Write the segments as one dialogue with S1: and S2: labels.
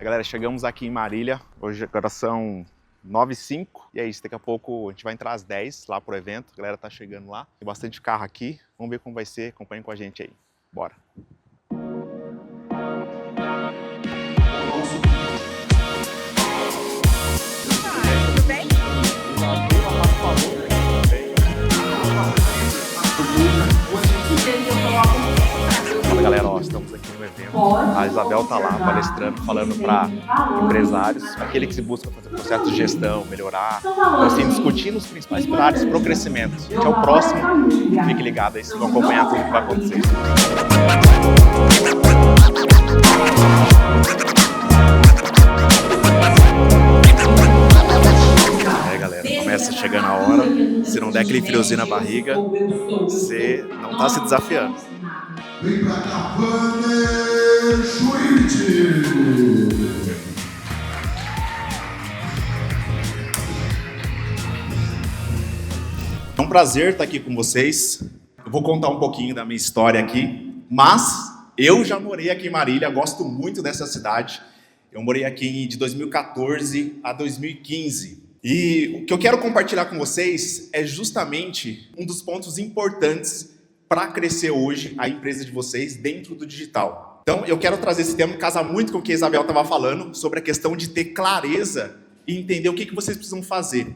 S1: Galera, chegamos aqui em Marília, hoje agora são 9h05 e é isso, daqui a pouco a gente vai entrar às 10 lá pro evento, a galera tá chegando lá, tem bastante carro aqui, vamos ver como vai ser, acompanhem com a gente aí, bora!
S2: Tudo bem?
S1: Fala galera, ó, estamos aqui no evento, a Isabel tá lá palestrando, falando para empresários, aquele que se busca fazer processo de gestão, melhorar, então, assim, discutindo os principais pilares para o crescimento. A gente é o próximo, fique ligado aí, vocês vão acompanhar tudo que vai acontecer. É galera, começa chegando a hora, se não der aquele friozinho na barriga, você não tá se desafiando.
S3: Vem pra cá, Vanner Schwitz!
S1: É um prazer estar aqui com vocês. Eu vou contar um pouquinho da minha história aqui, mas eu já morei aqui em Marília, gosto muito dessa cidade. Eu morei aqui de 2014 a 2015. E o que eu quero compartilhar com vocês é justamente um dos pontos importantes para crescer hoje a empresa de vocês dentro do digital. Então, eu quero trazer esse tema, casar muito com o que a Isabel estava falando, sobre a questão de ter clareza e entender o que vocês precisam fazer.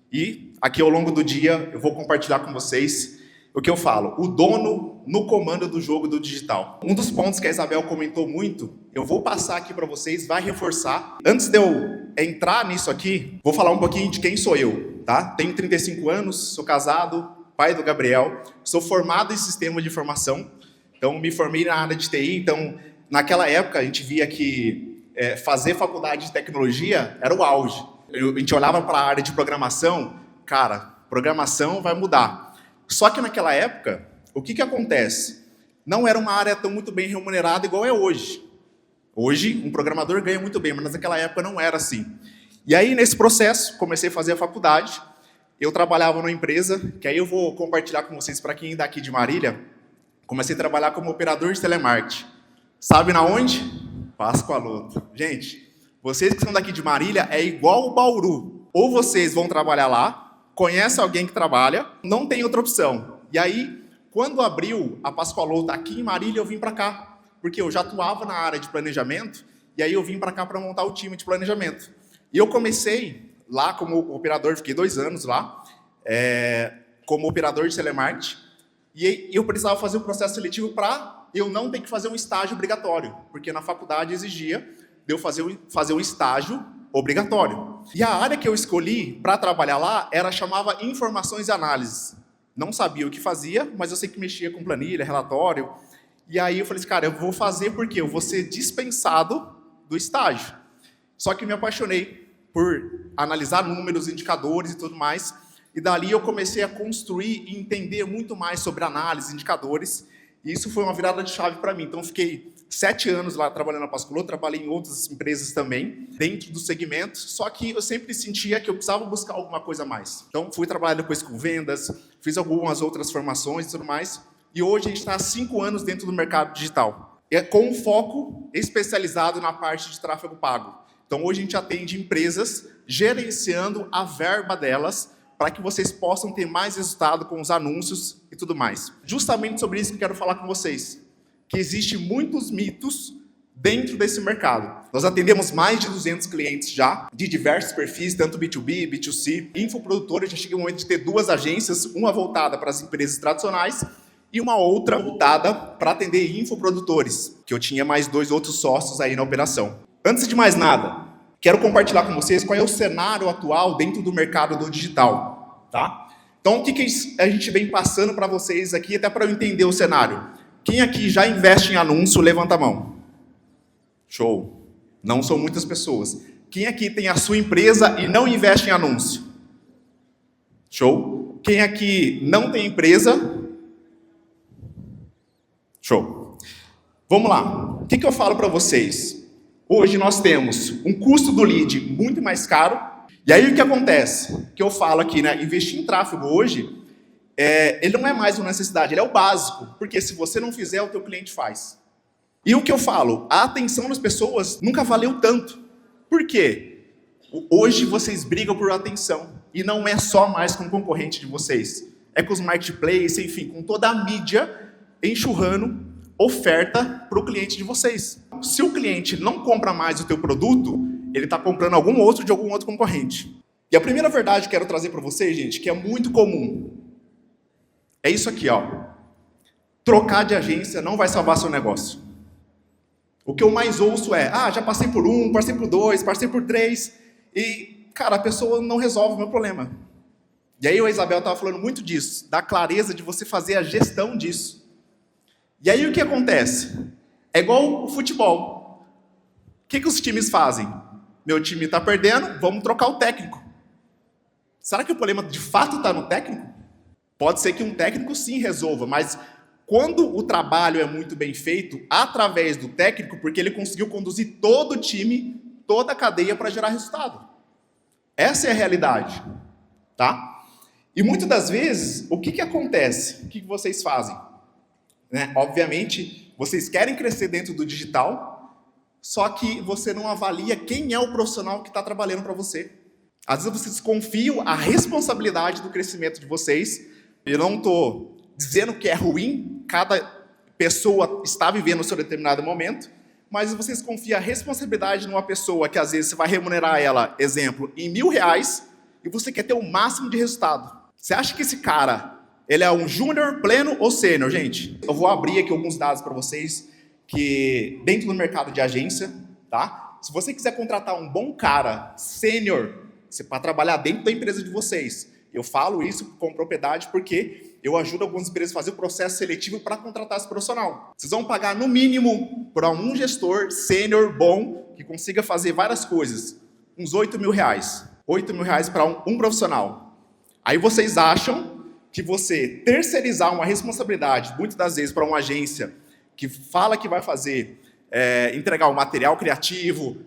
S1: E aqui ao longo do dia eu vou compartilhar com vocês o que eu falo, o dono no comando do jogo do digital. Um dos pontos que a Isabel comentou muito, eu vou passar aqui para vocês, vai reforçar. Antes de eu entrar nisso aqui, vou falar um pouquinho de quem sou eu, tá? Tenho 35 anos, sou casado, pai do Gabriel, sou formado em sistema de informação, então me formei na área de TI, então naquela época a gente via que fazer faculdade de tecnologia era o auge. A gente olhava para a área de programação, cara, programação vai mudar. Só que naquela época, o que acontece? Não era uma área tão muito bem remunerada igual é hoje. Hoje, um programador ganha muito bem, mas naquela época não era assim. E aí, nesse processo, comecei a fazer a faculdade. Eu trabalhava numa empresa, que aí eu vou compartilhar com vocês, para quem é daqui de Marília, comecei a trabalhar como operador de telemarketing. Sabe na onde? Pascoaloto. Gente, vocês que são daqui de Marília, é igual o Bauru. Ou vocês vão trabalhar lá, conhece alguém que trabalha, não tem outra opção. E aí, quando abriu a Pascoaloto aqui em Marília, eu vim para cá, porque eu já atuava na área de planejamento, e aí eu vim para cá para montar o time de planejamento. E eu comecei lá como operador, fiquei 2 anos lá, como operador de telemarketing, e eu precisava fazer um processo seletivo para eu não ter que fazer um estágio obrigatório, porque na faculdade exigia de eu fazer um estágio obrigatório. E a área que eu escolhi para trabalhar lá chamava Informações e Análises. Não sabia o que fazia, mas eu sei que mexia com planilha, relatório. E aí eu falei assim, cara, eu vou fazer porque eu vou ser dispensado do estágio. Só que me apaixonei por analisar números, indicadores e tudo mais. E dali eu comecei a construir e entender muito mais sobre análise, indicadores. E isso foi uma virada de chave para mim. Então fiquei 7 anos lá trabalhando na Pascoaloto, trabalhei em outras empresas também, dentro do segmento, só que eu sempre sentia que eu precisava buscar alguma coisa a mais. Então fui trabalhar depois com vendas, fiz algumas outras formações e tudo mais, e hoje a gente está há 5 anos dentro do mercado digital, com um foco especializado na parte de tráfego pago. Então hoje a gente atende empresas gerenciando a verba delas, para que vocês possam ter mais resultado com os anúncios e tudo mais. Justamente sobre isso que eu quero falar com vocês, que existem muitos mitos dentro desse mercado. Nós atendemos mais de 200 clientes já, de diversos perfis, tanto B2B, B2C, infoprodutores. Já cheguei ao momento de ter 2 agências, uma voltada para as empresas tradicionais e uma outra voltada para atender infoprodutores, que eu tinha mais 2 outros sócios aí na operação. Antes de mais nada, quero compartilhar com vocês qual é o cenário atual dentro do mercado do digital, tá? Então, o que a gente vem passando para vocês aqui, até para eu entender o cenário. Quem aqui já investe em anúncio, levanta a mão. Show. Não são muitas pessoas. Quem aqui tem a sua empresa e não investe em anúncio? Show. Quem aqui não tem empresa? Show. Vamos lá. O que eu falo para vocês? Hoje nós temos um custo do lead muito mais caro. E aí o que acontece? O que eu falo aqui, né? Investir em tráfego hoje, ele não é mais uma necessidade, ele é o básico. Porque se você não fizer, o teu cliente faz. E o que eu falo? A atenção das pessoas nunca valeu tanto. Por quê? Hoje vocês brigam por atenção. E não é só mais com o concorrente de vocês. É com os marketplaces, enfim, com toda a mídia enxurrando oferta para o cliente de vocês. Se o cliente não compra mais o teu produto, ele está comprando algum outro de algum outro concorrente. E a primeira verdade que quero trazer para vocês, gente, que é muito comum, é isso aqui, ó. Trocar de agência não vai salvar seu negócio. O que eu mais ouço é, já passei por 1, passei por 2, passei por 3, e, cara, a pessoa não resolve o meu problema. E aí a Isabel estava falando muito disso, da clareza de você fazer a gestão disso. E aí o que acontece? É igual o futebol. O que os times fazem? Meu time está perdendo, vamos trocar o técnico. Será que o problema de fato está no técnico? Pode ser que um técnico sim resolva, mas quando o trabalho é muito bem feito, através do técnico, porque ele conseguiu conduzir todo o time, toda a cadeia para gerar resultado. Essa é a realidade. Tá? E muitas das vezes, o que acontece? O que vocês fazem? Obviamente, vocês querem crescer dentro do digital, só que você não avalia quem é o profissional que está trabalhando para você. Às vezes vocês confiam a responsabilidade do crescimento de vocês. Eu não estou dizendo que é ruim, cada pessoa está vivendo o seu determinado momento, mas vocês confiam a responsabilidade numa pessoa que às vezes você vai remunerar ela, exemplo, em R$1.000, e você quer ter o máximo de resultado. Você acha que esse cara... ele é um júnior, pleno ou sênior, gente? Eu vou abrir aqui alguns dados para vocês que dentro do mercado de agência, tá? Se você quiser contratar um bom cara, sênior, você para trabalhar dentro da empresa de vocês. Eu falo isso com propriedade porque eu ajudo algumas empresas a fazer o processo seletivo para contratar esse profissional. Vocês vão pagar no mínimo para um gestor sênior bom que consiga fazer várias coisas, uns R$8.000. R$8.000 para um profissional. Aí vocês acham que você terceirizar uma responsabilidade, muitas das vezes para uma agência que fala que vai fazer, entregar o material criativo,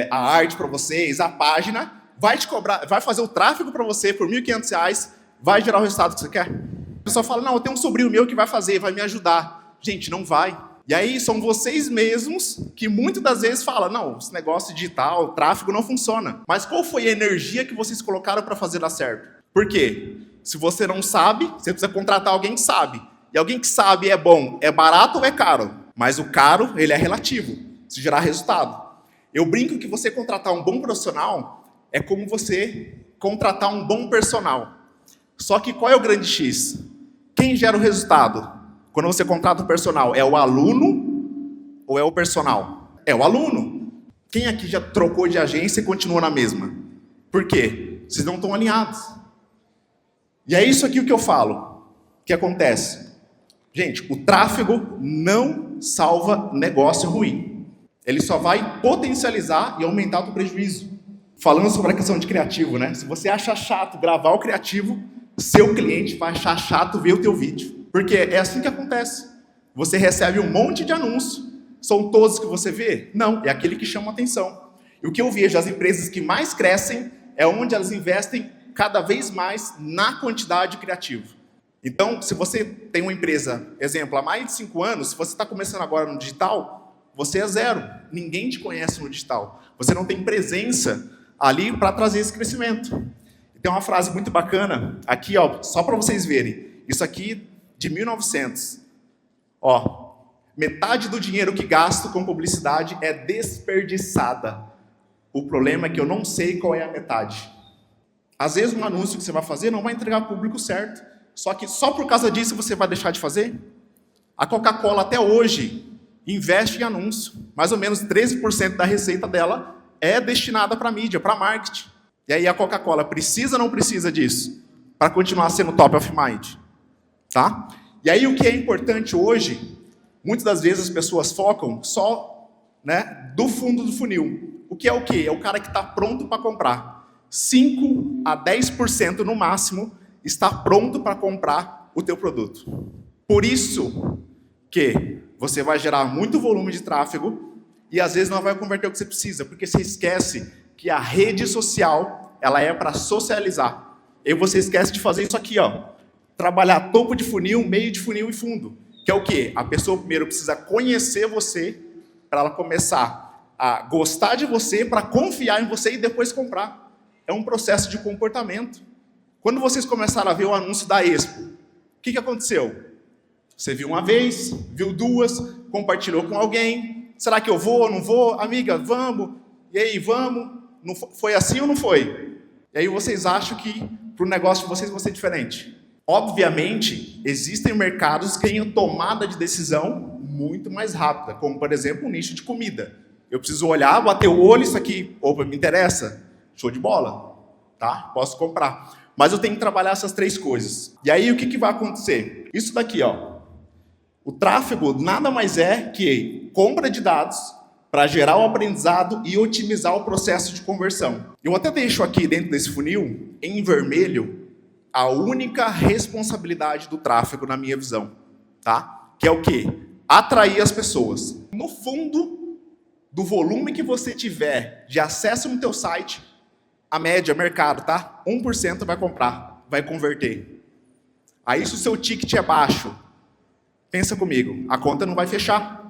S1: a arte para vocês, a página, vai te cobrar, vai fazer o tráfego para você por R$1.500, vai gerar o resultado que você quer? A pessoa fala, não, eu tenho um sobrinho meu que vai fazer, vai me ajudar. Gente, não vai. E aí são vocês mesmos que muitas das vezes falam, não, esse negócio digital, tráfego não funciona. Mas qual foi a energia que vocês colocaram para fazer dar certo? Por quê? Se você não sabe, você precisa contratar alguém que sabe. E alguém que sabe é bom, é barato ou é caro? Mas o caro, ele é relativo, se gerar resultado. Eu brinco que você contratar um bom profissional é como você contratar um bom personal. Só que qual é o grande X? Quem gera o resultado? Quando você contrata o personal, é o aluno ou é o personal? É o aluno. Quem aqui já trocou de agência e continua na mesma? Por quê? Vocês não estão alinhados. E é isso aqui o que eu falo, que acontece. Gente, o tráfego não salva negócio ruim. Ele só vai potencializar e aumentar o prejuízo. Falando sobre a questão de criativo, né? Se você acha chato gravar o criativo, seu cliente vai achar chato ver o teu vídeo. Porque é assim que acontece. Você recebe um monte de anúncios. São todos que você vê? Não, é aquele que chama a atenção. E o que eu vejo, as empresas que mais crescem é onde elas investem cada vez mais na quantidade criativa. Então, se você tem uma empresa, exemplo, há mais de 5 anos, se você está começando agora no digital, você é zero. Ninguém te conhece no digital. Você não tem presença ali para trazer esse crescimento. E tem uma frase muito bacana, aqui, ó, só para vocês verem. Isso aqui de 1900. Ó, metade do dinheiro que gasto com publicidade é desperdiçada. O problema é que eu não sei qual é a metade. Às vezes um anúncio que você vai fazer não vai entregar o público certo. Só que só por causa disso você vai deixar de fazer? A Coca-Cola até hoje investe em anúncio. Mais ou menos 13% da receita dela é destinada para mídia, para marketing. E aí a Coca-Cola precisa ou não precisa disso? Para continuar sendo top of mind. Tá? E aí o que é importante hoje, muitas das vezes as pessoas focam só, né, do fundo do funil. O que é o quê? É o cara que está pronto para comprar. 5 a 10% no máximo está pronto para comprar o teu produto. Por isso que você vai gerar muito volume de tráfego e às vezes não vai converter o que você precisa, porque você esquece que a rede social ela é para socializar. E você esquece de fazer isso aqui, ó, trabalhar topo de funil, meio de funil e fundo. Que é o quê? A pessoa primeiro precisa conhecer você para ela começar a gostar de você, para confiar em você e depois comprar. É um processo de comportamento. Quando vocês começaram a ver o anúncio da Expo, o que aconteceu? Você viu uma vez, viu duas, compartilhou com alguém. Será que eu vou ou não vou? Amiga, vamos. E aí, vamos? Não foi assim ou não foi? E aí vocês acham que para o negócio de vocês vai ser diferente. Obviamente, existem mercados que têm a tomada de decisão muito mais rápida, como, por exemplo, o nicho de comida. Eu preciso olhar, bater o olho, isso aqui, opa, me interessa? Show de bola, tá? Posso comprar. Mas eu tenho que trabalhar essas três coisas. E aí, o que vai acontecer? Isso daqui, ó. O tráfego nada mais é que compra de dados para gerar o aprendizado e otimizar o processo de conversão. Eu até deixo aqui dentro desse funil, em vermelho, a única responsabilidade do tráfego na minha visão, tá? Que é o quê? Atrair as pessoas. No fundo do volume que você tiver de acesso no teu site, a média, mercado, tá? 1% vai comprar, vai converter. Aí se o seu ticket é baixo, pensa comigo, a conta não vai fechar.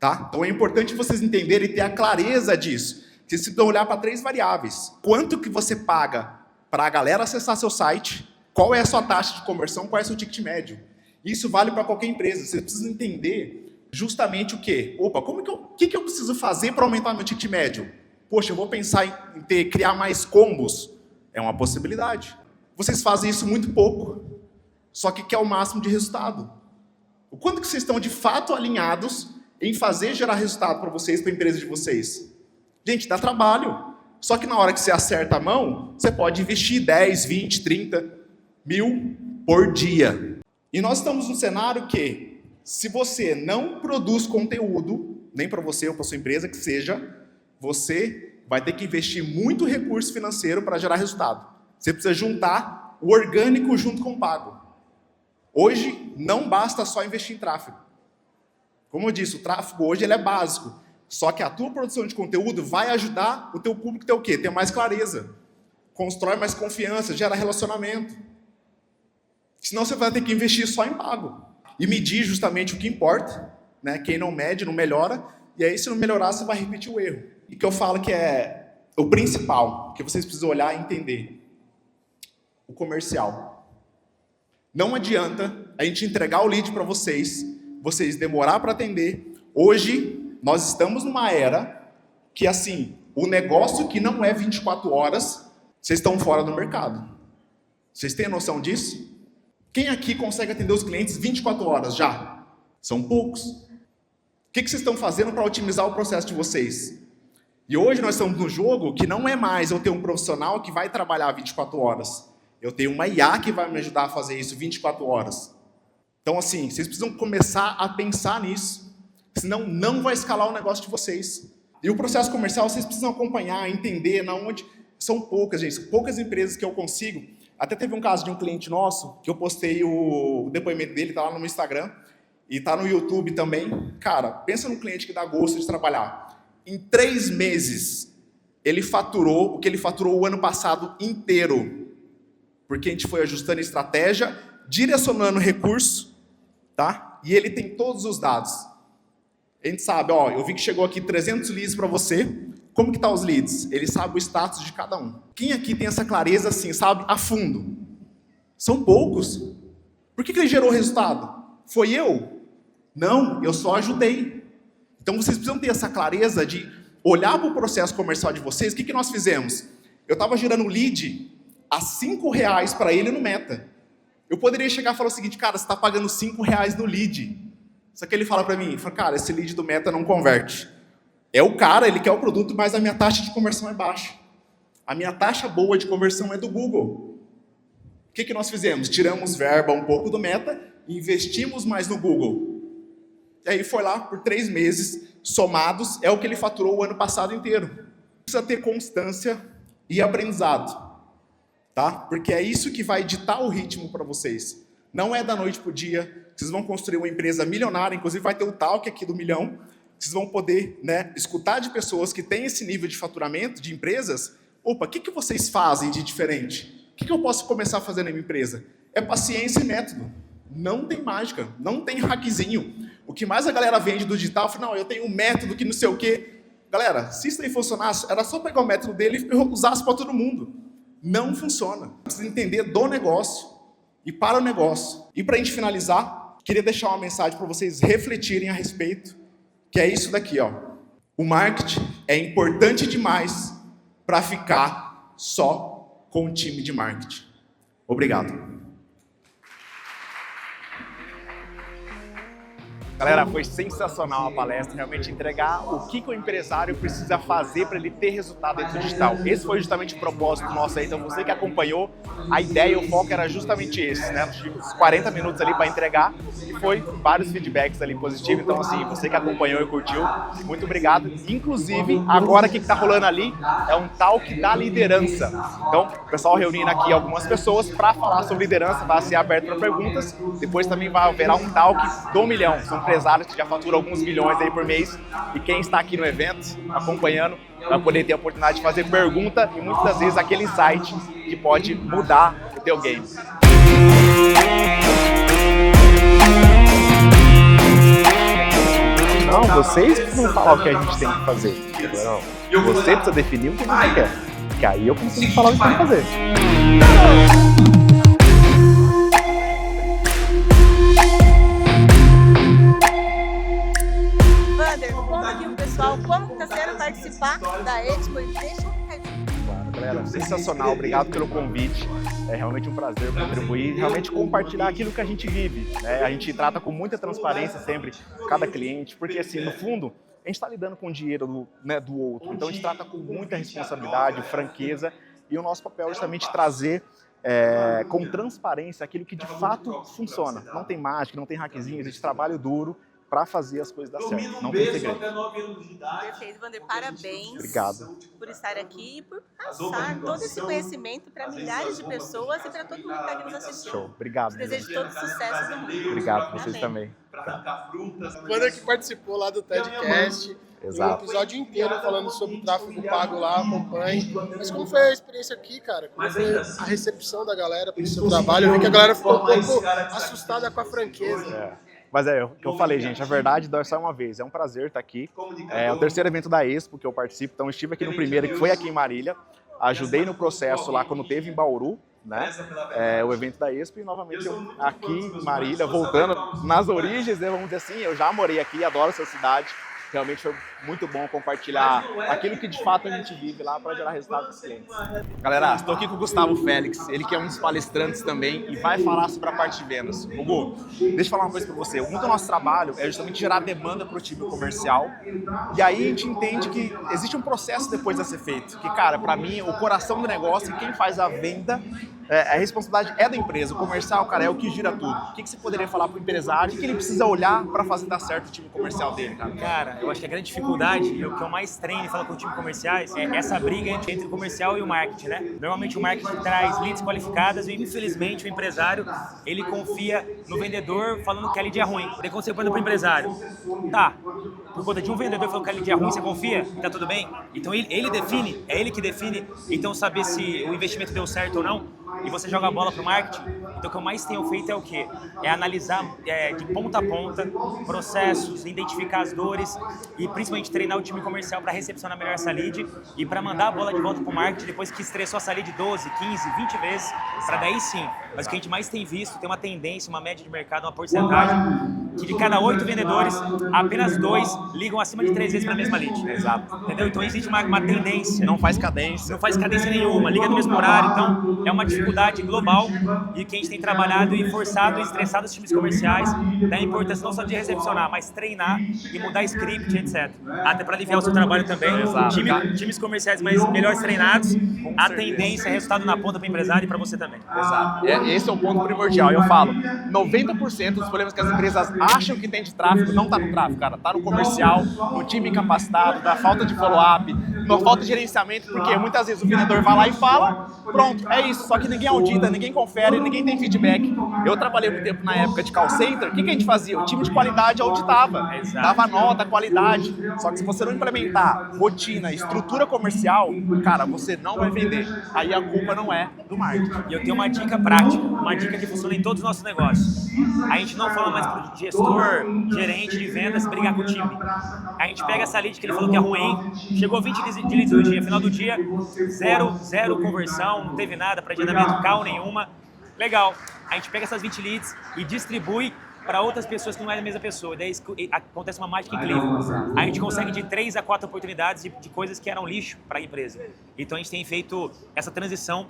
S1: Tá? Então é importante vocês entenderem e ter a clareza disso. Vocês precisam olhar para três variáveis. Quanto que você paga para a galera acessar seu site? Qual é a sua taxa de conversão? Qual é o seu ticket médio? Isso vale para qualquer empresa. Vocês precisam entender justamente o quê? Opa, o que eu preciso fazer para aumentar meu ticket médio? Poxa, eu vou pensar em criar mais combos. É uma possibilidade. Vocês fazem isso muito pouco, só que quer o máximo de resultado. O quanto que vocês estão de fato alinhados em fazer gerar resultado para vocês, para a empresa de vocês? Gente, dá trabalho. Só que na hora que você acerta a mão, você pode investir 10, 20, 30 mil por dia. E nós estamos num cenário que, se você não produz conteúdo, nem para você ou para sua empresa, que seja, você vai ter que investir muito recurso financeiro para gerar resultado. Você precisa juntar o orgânico junto com o pago. Hoje, não basta só investir em tráfego. Como eu disse, o tráfego hoje ele é básico. Só que a tua produção de conteúdo vai ajudar o teu público a ter o quê? Ter mais clareza. Constrói mais confiança, gera relacionamento. Senão você vai ter que investir só em pago. E medir justamente o que importa. Né? Quem não mede, não melhora. E aí, se não melhorar, você vai repetir o erro. E que eu falo que é o principal, que vocês precisam olhar e entender. O comercial. Não adianta a gente entregar o lead para vocês demorar para atender. Hoje, nós estamos numa era que, assim, o negócio que não é 24 horas, vocês estão fora do mercado. Vocês têm noção disso? Quem aqui consegue atender os clientes 24 horas já? São poucos. O que vocês estão fazendo para otimizar o processo de vocês? E hoje nós estamos no jogo que não é mais eu ter um profissional que vai trabalhar 24 horas. Eu tenho uma IA que vai me ajudar a fazer isso 24 horas. Então, assim, vocês precisam começar a pensar nisso, senão não vai escalar o negócio de vocês. E o processo comercial vocês precisam acompanhar, entender na onde... São poucas, gente, poucas empresas que eu consigo. Até teve um caso de um cliente nosso, que eu postei o depoimento dele, tá lá no meu Instagram, e tá no YouTube também. Cara, pensa num cliente que dá gosto de trabalhar. Em 3 meses, ele faturou o que ele faturou o ano passado inteiro. Porque a gente foi ajustando a estratégia, direcionando recurso, tá? E ele tem todos os dados. A gente sabe, ó, eu vi que chegou aqui 300 leads para você. Como que tá os leads? Ele sabe o status de cada um. Quem aqui tem essa clareza assim, sabe, a fundo? São poucos. Por que ele gerou o resultado? Foi eu? Não, eu só ajudei. Então vocês precisam ter essa clareza de olhar para o processo comercial de vocês. O que nós fizemos? Eu estava gerando lead a R$5 para ele no Meta. Eu poderia chegar e falar o seguinte, cara, você está pagando R$5 no lead. Só que ele fala para mim, cara, esse lead do Meta não converte. É o cara, ele quer o produto, mas a minha taxa de conversão é baixa. A minha taxa boa de conversão é do Google. O que nós fizemos? Tiramos verba um pouco do Meta e investimos mais no Google. E aí foi lá por 3 meses, somados, é o que ele faturou o ano passado inteiro. Precisa ter constância e aprendizado. Tá? Porque é isso que vai ditar o ritmo para vocês. Não é da noite para o dia. Vocês vão construir uma empresa milionária, inclusive vai ter o talk aqui do 1 milhão. Vocês vão poder, né, escutar de pessoas que têm esse nível de faturamento, de empresas. Opa, o que vocês fazem de diferente? O que eu posso começar a fazer na minha empresa? É paciência e método. Não tem mágica, não tem hackzinho. O que mais a galera vende do digital, fala, não, eu tenho um método que não sei o quê. Galera, se isso aí funcionasse, era só pegar o método dele e usasse para todo mundo. Não funciona. Precisa entender do negócio e para o negócio. E para a gente finalizar, queria deixar uma mensagem para vocês refletirem a respeito, que é isso daqui, ó. O marketing é importante demais para ficar só com o time de marketing. Obrigado.
S4: Galera, foi sensacional a palestra, realmente entregar o que o empresário precisa fazer para ele ter resultado dentro do digital. Esse foi justamente o propósito nosso aí, então você que acompanhou, a ideia, o foco era justamente esse, né? Nós tivemos 40 minutos ali para entregar e foi vários feedbacks ali positivos, então assim, você que acompanhou e curtiu, muito obrigado. Inclusive, agora o que está rolando ali é um talk da liderança. Então, o pessoal reunindo aqui algumas pessoas para falar sobre liderança, vai ser aberto para perguntas, depois também vai haverá um talk do milhão. São empresários que já faturam alguns milhões aí por mês e quem está aqui no evento, acompanhando, vai poder ter a oportunidade de fazer pergunta e muitas das vezes aquele insight que pode mudar o teu game. Não, vocês precisam falar o que a gente tem que fazer. Não, você precisa definir o que você quer, que aí eu consigo falar o que tem que fazer.
S2: Conta aqui pro pessoal como está sendo participar da Expo e deixa um recadinho.
S4: Claro, galera, sensacional, obrigado pelo convite, é realmente um prazer contribuir, realmente compartilhar aquilo que a gente vive, né? A gente trata com muita transparência sempre cada cliente, porque assim, no fundo, a gente está lidando com o dinheiro do outro, então a gente trata com muita responsabilidade, franqueza, e o nosso papel é justamente trazer com transparência aquilo que de fato funciona. Não tem mágica, não tem hackzinho, existe trabalho duro para fazer as coisas dar certo. Não tem segredo.
S2: Perfeito, Wander, parabéns.
S4: Obrigado.
S2: Por estar aqui e por passar todo esse conhecimento para milhares de pessoas e para todo mundo que está aqui nos assistindo.
S4: Show, obrigado.
S2: Desejo todo sucesso do mundo.
S4: Obrigado, vocês
S2: Amém.
S4: também.
S5: O Wander que participou lá do TEDcast,
S4: Exato.
S5: um episódio inteiro falando sobre o tráfego pago lá, acompanhe. Mas como foi a experiência aqui, cara? Como foi a recepção da galera pro seu trabalho? Eu vi que a galera ficou um pouco assustada com a franqueza.
S4: Mas é o que eu falei, gente, a verdade dói só uma vez. É um prazer estar aqui. É o terceiro evento da Expo que eu participo, então eu estive aqui no primeiro, que foi aqui em Marília. Ajudei no processo lá quando teve em Bauru, né? O evento da Expo, e novamente eu aqui em Marília, voltando nas origens, né? Vamos dizer assim, eu já morei aqui, adoro essa cidade. Realmente foi muito bom compartilhar aquilo que de fato a gente vive lá para gerar resultado para os clientes. Galera, estou aqui com o Gustavo Félix, ele que é um dos palestrantes também e vai falar sobre a parte de vendas. Hugo, deixa eu falar uma coisa para você. Muito do nosso trabalho é justamente gerar demanda para o time comercial, e aí a gente entende que existe um processo depois a ser feito. Que, cara, para mim, o coração do negócio e quem faz a venda, a responsabilidade é da empresa. O comercial, cara, é o que gira tudo. O que você poderia falar para o empresário? O que ele precisa olhar para fazer dar certo o time comercial dele, cara?
S6: Cara, eu acho que a grande dificuldade e o que eu mais treino e falo com o time comerciais é essa briga entre o comercial e o marketing, né? Normalmente o marketing traz leads qualificadas e infelizmente o empresário, ele confia no vendedor falando que a lead é ruim. Daí quando você pergunta pro empresário, tá, por conta de um vendedor falando que a lead é ruim, você confia? Tá tudo bem? Então ele define, é ele que define, então saber se o investimento deu certo ou não. E você joga a bola pro marketing. Então o que eu mais tenho feito é o quê? É analisar de ponta a ponta processos, identificar as dores e principalmente treinar o time comercial para recepcionar melhor essa lead e para mandar a bola de volta pro marketing depois que estressou essa lead 12, 15, 20 vezes, para daí sim. Mas o que a gente mais tem visto, tem uma tendência, uma média de mercado, uma porcentagem, que de cada 8 vendedores, apenas 2 ligam acima de 3 vezes para a mesma lead.
S4: Exato.
S6: Entendeu? Então existe uma tendência.
S4: Não faz cadência.
S6: Não faz cadência nenhuma, liga no mesmo horário, então é uma dificuldade global e que a gente tem trabalhado e forçado e estressado os times comerciais da importância não só de recepcionar, mas treinar e mudar script, etc. Até para aliviar o seu trabalho também.
S4: Exato.
S6: Times comerciais melhores treinados, a tendência é resultado na ponta para o empresário e para você também.
S4: Exato. Esse é o ponto primordial. Eu falo, 90% dos problemas que as empresas acham que tem de tráfego não está no tráfego, cara. Está no comercial, no time incapacitado, da falta de follow-up, Não falta gerenciamento, porque muitas vezes o vendedor vai lá e fala, pronto, é isso. Só que ninguém audita, ninguém confere, ninguém tem feedback. Eu trabalhei muito tempo na época de call center, o que a gente fazia? O time de qualidade auditava, dava nota, qualidade. Só que se você não implementar rotina, estrutura comercial, cara, você não vai vender. Aí a culpa não é do marketing.
S6: E eu tenho uma dica prática, uma dica que funciona em todos os nossos negócios. A gente não fala mais pro gestor, gerente de vendas brigar com o time. A gente pega essa lead que ele falou que é ruim, chegou 20 leads no dia, final do dia, zero conversão, não teve nada para agendamento, call nenhuma. Legal. A gente pega essas 20 leads e distribui para outras pessoas que não é a mesma pessoa. Daí acontece uma mágica incrível. A gente consegue de 3 a 4 oportunidades de coisas que eram lixo para a empresa. Então a gente tem feito essa transição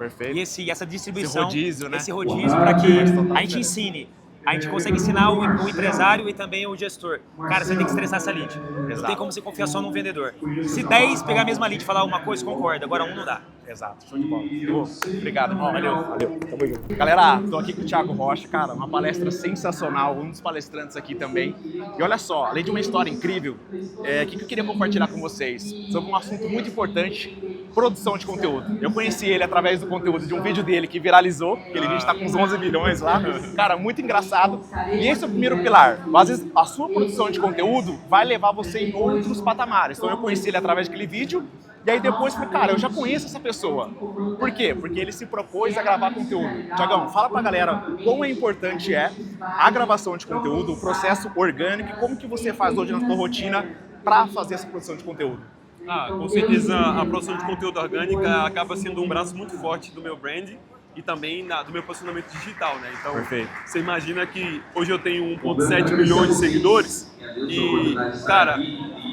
S6: e essa distribuição, esse rodízio para que a gente ensine. A gente consegue ensinar o empresário e também o gestor. Cara, você tem que estressar essa lead. Não tem como você confiar só num vendedor. Se 10 pegar a mesma lead e falar uma coisa, concorda. Agora um não dá.
S4: Exato, show de bola. Obrigado, irmão. Valeu. Tamo junto. Galera, tô aqui com o Thiago Rocha, cara, uma palestra sensacional, um dos palestrantes aqui também. E olha só, além de uma história incrível, o que eu queria compartilhar com vocês sobre um assunto muito importante, produção de conteúdo. Eu conheci ele através do conteúdo de um vídeo dele que viralizou, aquele vídeo tá com uns 11 milhões lá. Cara, muito engraçado. E esse é o primeiro pilar. Às vezes, a sua produção de conteúdo vai levar você em outros patamares. Então eu conheci ele através daquele vídeo. E aí depois falei, cara, eu já conheço essa pessoa. Por quê? Porque ele se propôs a gravar conteúdo. Tiagão, fala pra galera quão importante é a gravação de conteúdo, o processo orgânico e como que você faz hoje na sua rotina pra fazer essa produção de conteúdo.
S7: Com certeza a produção de conteúdo orgânica acaba sendo um braço muito forte do meu brand e também do meu posicionamento digital, né? Então, você imagina que hoje eu tenho 1,7 milhões de seguidores e, cara,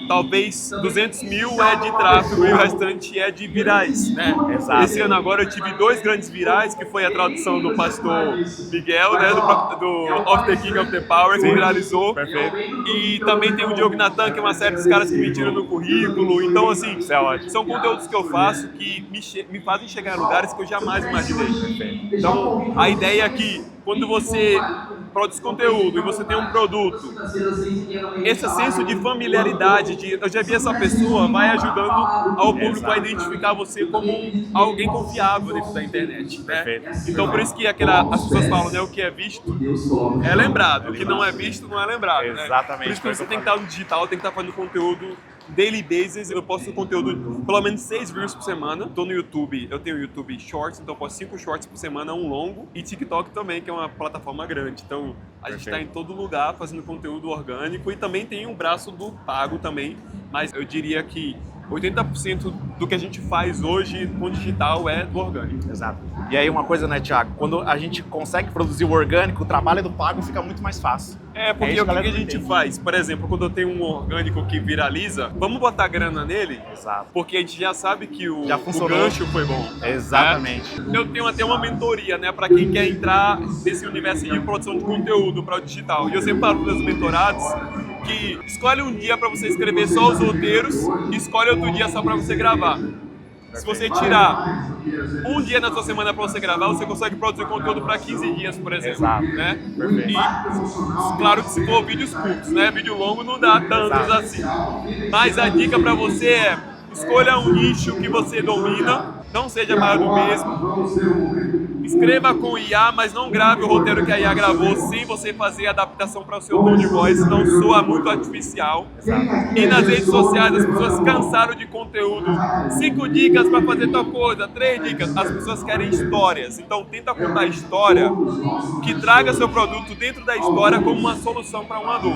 S7: talvez 200 mil é de tráfego e o restante é de virais, né?
S4: Exato.
S7: Esse ano agora eu tive 2 grandes virais, que foi a tradução do pastor Miguel, né? Do Of the King of the Power, que viralizou.
S4: Perfeito.
S7: E também tem o Diogo Natan, que é uma série dos caras que me tiram no currículo. Então, assim,
S4: Isso é ótimo.
S7: são conteúdos que eu faço que me fazem chegar em lugares que eu jamais imaginei. Então, a ideia é que quando você produz conteúdo e você tem um produto, esse senso de familiaridade, eu já vi essa pessoa, vai ajudando ao público a identificar você como alguém confiável dentro da internet, né? Então por isso que as pessoas falam, né, o que é visto é lembrado, o que não é visto não é lembrado, né?
S4: Exatamente.
S7: Por isso que você tem que estar no digital, tem que estar fazendo conteúdo daily basis. Eu posto conteúdo pelo menos 6 reels por semana. Tô no YouTube, eu tenho o YouTube Shorts, então eu posto 5 shorts por semana, um longo, e TikTok também, que é uma plataforma grande. Então a gente está em todo lugar fazendo conteúdo orgânico e também tem um braço do pago também, mas eu diria que 80% do que a gente faz hoje com digital é do orgânico.
S4: Exato. E aí uma coisa, né, Thiago? Quando a gente consegue produzir o orgânico, o trabalho do pago fica muito mais fácil.
S7: Porque o que a gente faz? Por exemplo, quando eu tenho um orgânico que viraliza, vamos botar grana nele?
S4: Exato.
S7: Porque a gente já sabe que o
S4: funcionou.
S7: gancho foi bom.
S4: Exatamente.
S7: Né? Eu tenho até uma mentoria, né, para quem quer entrar nesse universo de produção de conteúdo para o digital. E eu sempre falo para os mentorados que escolhe um dia para você escrever só os roteiros e escolhe outro dia só para você gravar. Se você tirar um dia na sua semana para você gravar, você consegue produzir conteúdo para 15 dias, por exemplo.
S4: Exato.
S7: Né?
S4: Perfeito.
S7: E claro que se for vídeos curtos, né? Vídeo longo não dá tantos assim. Mas a dica para você é: escolha um nicho que você domina, não seja mais do mesmo. Escreva com IA, mas não grave o roteiro que a IA gravou sem você fazer adaptação para o seu tom de voz, senão soa muito artificial. E nas redes sociais as pessoas cansaram de conteúdo. 5 dicas para fazer tal coisa, 3 dicas. As pessoas querem histórias, então tenta contar história que traga seu produto dentro da história como uma solução para uma dor.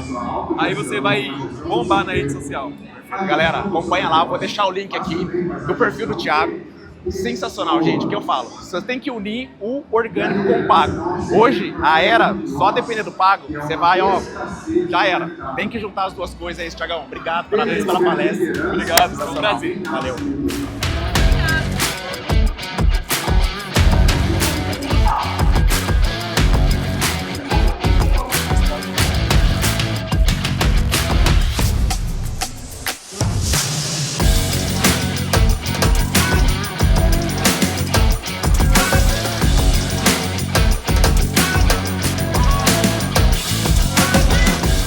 S7: Aí você vai bombar na rede social.
S4: Galera, acompanha lá, vou deixar o link aqui do perfil do Thiago. Sensacional, gente, o que eu falo? Você tem que unir o orgânico com o pago. Hoje, a era, só depender do pago, você vai, já era. Tem que juntar as duas coisas aí, Thiagão. Obrigado, parabéns pela palestra.
S7: Obrigado, foi um prazer.
S4: Valeu.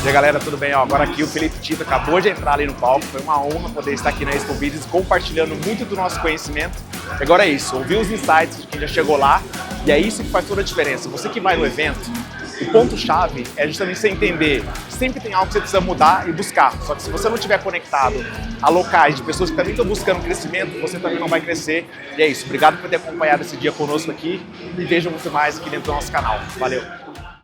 S4: E aí, galera, tudo bem? Ó, agora aqui o Felipe Tito acabou de entrar ali no palco. Foi uma honra poder estar aqui na Expo Business compartilhando muito do nosso conhecimento. E agora é isso, ouvir os insights de quem já chegou lá e é isso que faz toda a diferença. Você que vai no evento, o ponto-chave é justamente você entender que sempre tem algo que você precisa mudar e buscar. Só que se você não estiver conectado a locais de pessoas que também estão buscando crescimento, você também não vai crescer. E é isso. Obrigado por ter acompanhado esse dia conosco aqui e vejam muito mais aqui dentro do nosso canal. Valeu!